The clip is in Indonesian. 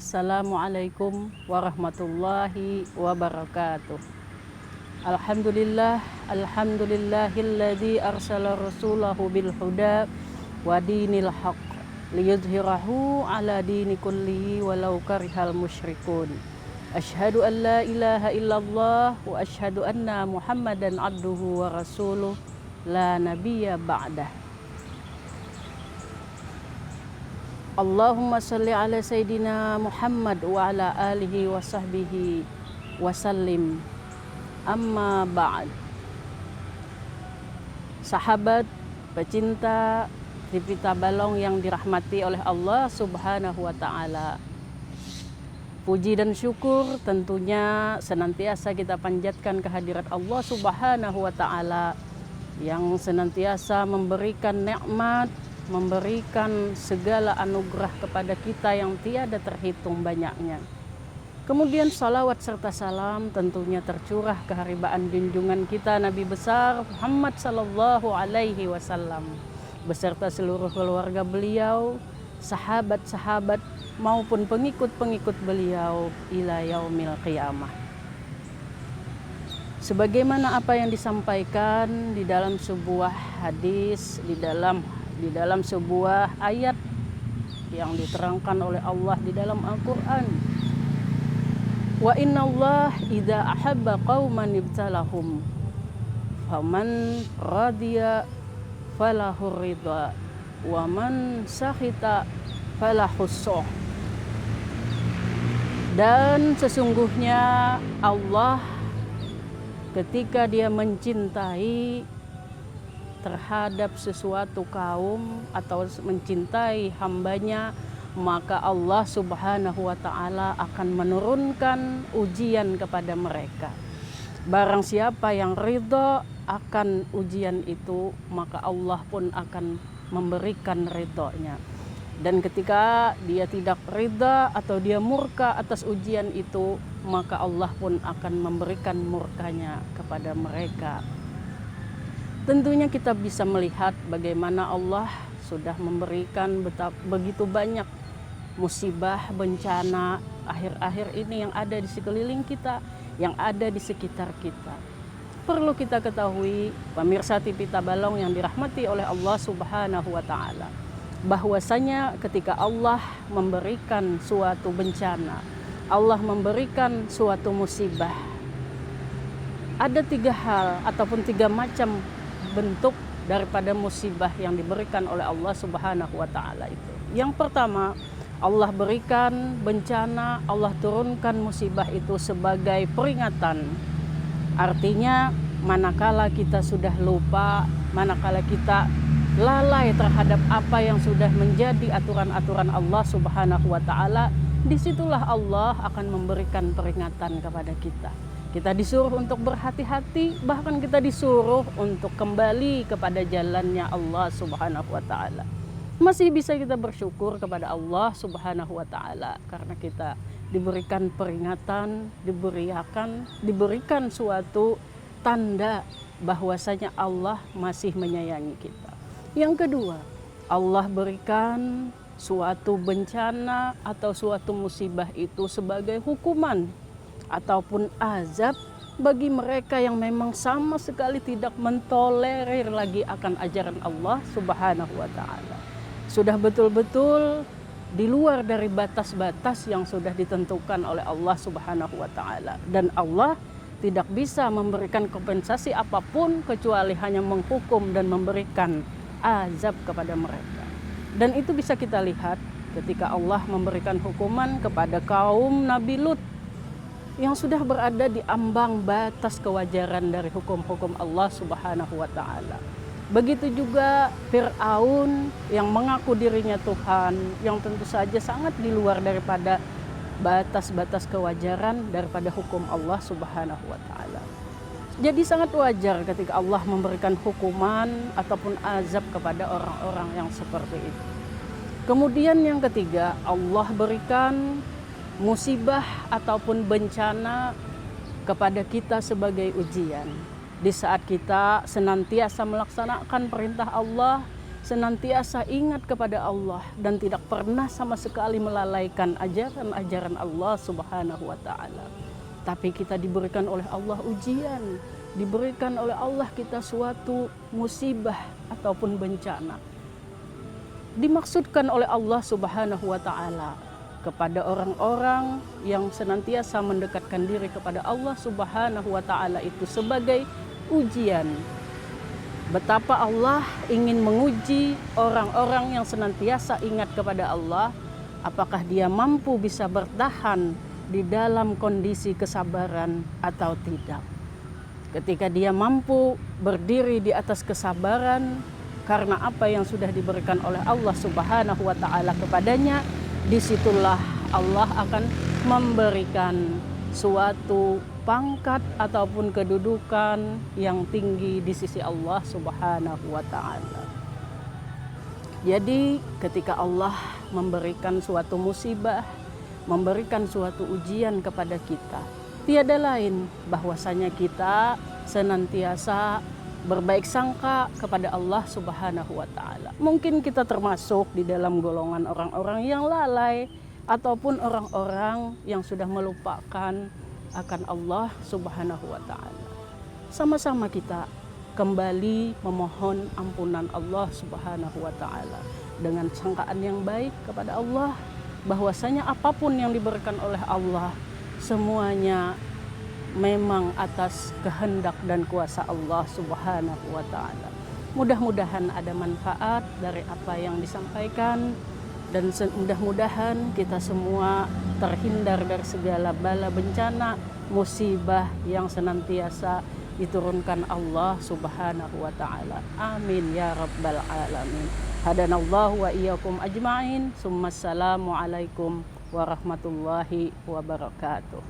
Assalamualaikum warahmatullahi wabarakatuh. Alhamdulillahilladzi arsala rasulahu bil huda wa dinil haqq liyudhhirahu ala dini kullihi walau karihal musyrikun. Asyhadu an la ilaha illallah wa asyhadu anna Muhammadan abduhu wa rasuluh la nabiyya ba'dah. Allahumma salli ala Sayyidina Muhammad wa ala alihi wa sahbihi wa sallim. Amma ba'd. Sahabat, pecinta TV Tabalong yang dirahmati oleh Allah Subhanahu wa Ta'ala, puji dan syukur tentunya senantiasa kita panjatkan kehadirat Allah Subhanahu wa Ta'ala yang senantiasa memberikan nikmat, memberikan segala anugerah kepada kita yang tiada terhitung banyaknya. Kemudian salawat serta salam tentunya tercurah ke haribaan junjungan kita Nabi besar Muhammad sallallahu alaihi wasallam beserta seluruh keluarga beliau, sahabat-sahabat maupun pengikut-pengikut beliau ila yaumil qiyamah. Sebagaimana apa yang disampaikan di dalam sebuah hadis, di dalam sebuah ayat yang diterangkan oleh Allah di dalam Al-Quran. Wa inna Allah idza ahabba qauman ibtalahum faman radiya falahu ridha wa man sakhita falahu suh. Dan sesungguhnya Allah ketika dia mencintai terhadap sesuatu kaum atau mencintai hambanya, maka Allah Subhanahu wa Ta'ala akan menurunkan ujian kepada mereka. Barang siapa yang ridho akan ujian itu, maka Allah pun akan memberikan ridhonya. Dan ketika dia tidak ridha atau dia murka atas ujian itu, maka Allah pun akan memberikan murkanya kepada mereka. Tentunya kita bisa melihat bagaimana Allah sudah memberikan begitu banyak musibah, bencana akhir-akhir ini yang ada di sekeliling kita, yang ada di sekitar kita. Perlu kita ketahui, pemirsa TV Tabalong yang dirahmati oleh Allah Subhanahu wa Ta'ala, bahwasanya ketika Allah memberikan suatu bencana, Allah memberikan suatu musibah, ada 3 hal ataupun 3 macam bentuk daripada musibah yang diberikan oleh Allah Subhanahu wa Ta'ala itu. Yang pertama, Allah berikan bencana, Allah turunkan musibah itu sebagai peringatan. Artinya manakala kita sudah lupa, manakala kita lalai terhadap apa yang sudah menjadi aturan-aturan Allah Subhanahu wa Ta'ala, disitulah Allah akan memberikan peringatan kepada kita. Kita disuruh untuk berhati-hati, bahkan kita disuruh untuk kembali kepada jalannya Allah Subhanahu wa Ta'ala. Masih bisa kita bersyukur kepada Allah Subhanahu wa Ta'ala karena kita diberikan peringatan, diberikan suatu tanda bahwasanya Allah masih menyayangi kita. Yang kedua, Allah berikan suatu bencana atau suatu musibah itu sebagai hukuman ataupun azab bagi mereka yang memang sama sekali tidak mentolerir lagi akan ajaran Allah Subhanahu wa Ta'ala. Sudah betul-betul di luar dari batas-batas yang sudah ditentukan oleh Allah Subhanahu wa Ta'ala. Dan Allah tidak bisa memberikan kompensasi apapun kecuali hanya menghukum dan memberikan azab kepada mereka. Dan itu bisa kita lihat ketika Allah memberikan hukuman kepada kaum Nabi Lut yang sudah berada di ambang batas kewajaran dari hukum-hukum Allah Subhanahu wa Ta'ala. Begitu juga Fir'aun yang mengaku dirinya Tuhan, yang tentu saja sangat di luar daripada batas-batas kewajaran daripada hukum Allah Subhanahu wa Ta'ala. Jadi sangat wajar ketika Allah memberikan hukuman ataupun azab kepada orang-orang yang seperti itu. Kemudian yang ketiga, Allah berikan musibah ataupun bencana kepada kita sebagai ujian. Di saat kita senantiasa melaksanakan perintah Allah, senantiasa ingat kepada Allah dan tidak pernah sama sekali melalaikan ajaran-ajaran Allah Subhanahu wa taala. Tapi kita diberikan oleh Allah ujian, diberikan oleh Allah kita suatu musibah ataupun bencana. Dimaksudkan oleh Allah Subhanahu wa taala kepada orang-orang yang senantiasa mendekatkan diri kepada Allah Subhanahu wa taala itu sebagai ujian. Betapa Allah ingin menguji orang-orang yang senantiasa ingat kepada Allah, apakah dia mampu bisa bertahan di dalam kondisi kesabaran atau tidak. Ketika dia mampu berdiri di atas kesabaran karena apa yang sudah diberikan oleh Allah Subhanahu wa taala kepadanya, disitulah Allah akan memberikan suatu pangkat ataupun kedudukan yang tinggi di sisi Allah Subhanahu wa taala. Jadi ketika Allah memberikan suatu musibah, memberikan suatu ujian kepada kita, tiada lain bahwasanya kita senantiasa berbaik sangka kepada Allah Subhanahu wa taala. Mungkin kita termasuk di dalam golongan orang-orang yang lalai ataupun orang-orang yang sudah melupakan akan Allah Subhanahu wa taala. Sama-sama kita kembali memohon ampunan Allah Subhanahu wa taala dengan sangkaan yang baik kepada Allah, bahwasanya apapun yang diberikan oleh Allah semuanya memang atas kehendak dan kuasa Allah Subhanahu wa taala. Mudah-mudahan ada manfaat dari apa yang disampaikan, dan mudah-mudahan kita semua terhindar dari segala bala bencana, musibah yang senantiasa diturunkan Allah Subhanahu wa taala. Amin ya rabbal alamin. Hadanallahu wa iyyakum ajma'in. Assalamualaikum warahmatullahi wabarakatuh.